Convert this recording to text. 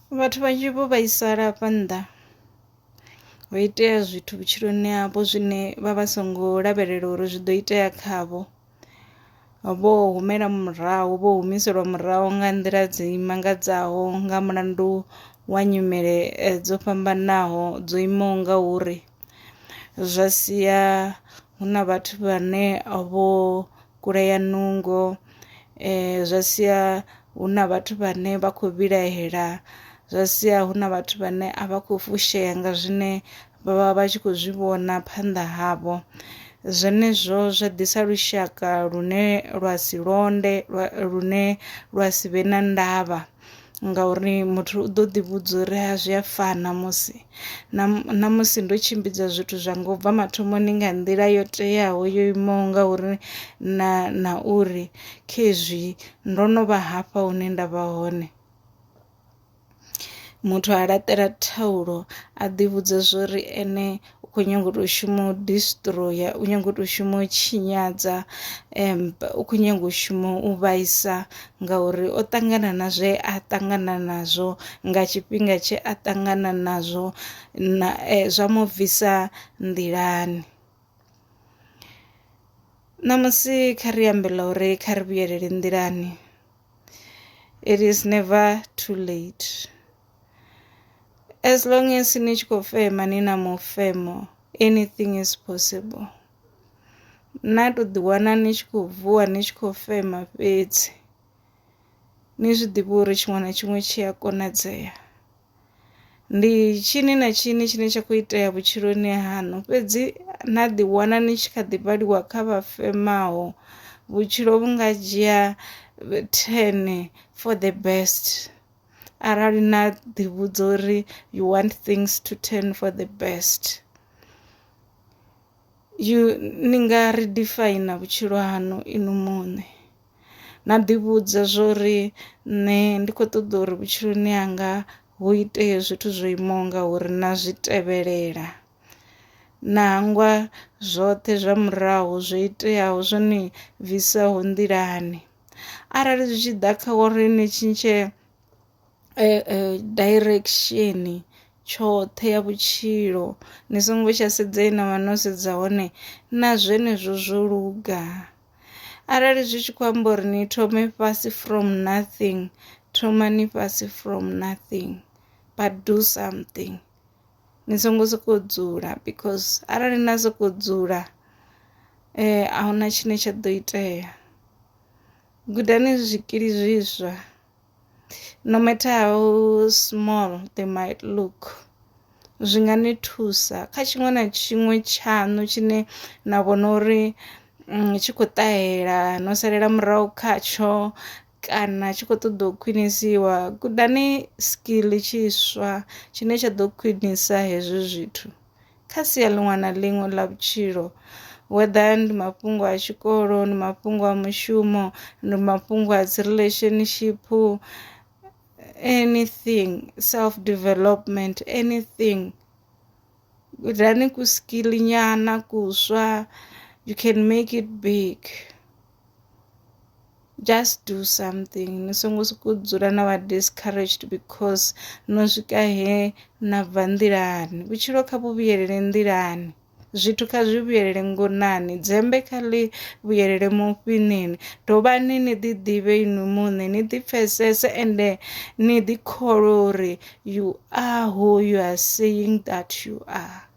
Vhathu vhanzhi vho vhaisala phanḓa ho itea zwithu vhutshiloni havho zwine vha vha songo lavhelela uri zwi ḓo itea khavho, vho humela murahu, vho humiselwa murahu nga nḓila dzi mangadzaho nga mulandu wa nyimele dzo fhambanaho dzo imaho nga uri zwa sia hu na vhathu vhane vho kulea nungo, zwa sia hu na vhathu vhane vha khou vhilahela, zwa sia hu na vhathu vhane a vha khou fushea nga zwine vha vha vha tshi khou zwi vhona phanḓa havho. Zwenezwo zwa ḓisa lushaka lune lwa si londe lune lwa si vhe na ndavha ngauri muthu u ḓo ḓi vhudza uri zwi a fana na musi ndo tshimbidza zwithu zwa nga u bva mathomoni nga nḓila yo teaho yo imaho nga uri na uri khezwi ndo no vha hafha hune nda vha hone. Muthu a laṱela thaulo a ḓi vhudza zwori ene u khou nyaga u tou shuma u destroyer, u nyaga u tou shuma u tshinyadza, u khou nyaga u shuma u vhaisa ngauri o ṱangana na zwe a ṱangana nazwo nga tshifhinga tshe a ṱangana nazwo zwa mu bvisa nḓilani. Ṋamusi kha ri ambe ḽa uri kha ri vhuyelele nḓilani, it is never too late. As long as ni tshi khou fema ni na mufemo, anything is possible. Na to ḓi wana ni tshi khou vuwa ni tshi khou fema fhedzi ni zwi ḓivha uri tshiṅwe na tshiṅwe tshi a konadzea. Ndi tshini na tshini tshine tsha khou itea vhutshiloni haṋu fhedzi na ḓi wana ni tshi kha ḓi vhaliwa kha vhafemaho, vhutshilo vhu nga dzhia 10 for the best arali na ḓi vhudza uri you want things to turn for the best. Ni nga redefine vhutshilo haṋu inu muṋe, na ḓi vhudza zwori nṋe ndi khou ṱoḓa uri vhutshiloni hanga hu itee zwithu zwo imaho nga uri na zwi tevhelela, na hangwa zwoṱhe zwa murahu zwo iteaho zwo ni bvisaho nḓilani. Arali zwi tshi ḓa kha uri ni tshintshe direction tshoṱhe ya vhutshilo, ni songo tsha sedza he na vha no sedza hone, na zwenezwo zwo luga. Arali zwi tshi khou amba uri ni thome fhasi from nothing, thomani fhasi from nothing but do something. Ni songo sokou dzula because arali na sokou dzula ahuna tshine tsha ḓo itea. Gudani zwikili zwiswa, no matter how small they might look. Zwi nga ni thusa kha tshiṅwe na tshiṅwe tshaṋu tshine na vhona uri tshi khou ṱahela no salela murahu khatsho kana tshi khou ṱoḓa u khwinisiwa. Gudani skill tshiswa tshine tsha ḓo khwinisa hezwo zwithu kha sia ḽiṅwe na ḽiṅwe ḽa vhutshilo, whether ndi mafhungo a tshikolo, ndi mafhungo a mushumo, ndi mafhungo a dzi relationship, anything, self development, anything. Gudani ku skill nyana kuswa, you can make it big. Just do something. Ni songo sokou dzula na vha discouraged because no swika he na bva nḓilani. Vhutshilo kha vhu vhuyelele nḓilani, zwithu kha zwi vhuyelele ngonani, dzembe kha ḽi vhuyelele mufhiṋini. Dovhani ni ḓi ḓivhe inwi muṋe, ni ḓi pfhesese ende ni ḓi kholwe uri you are who you are saying that you are.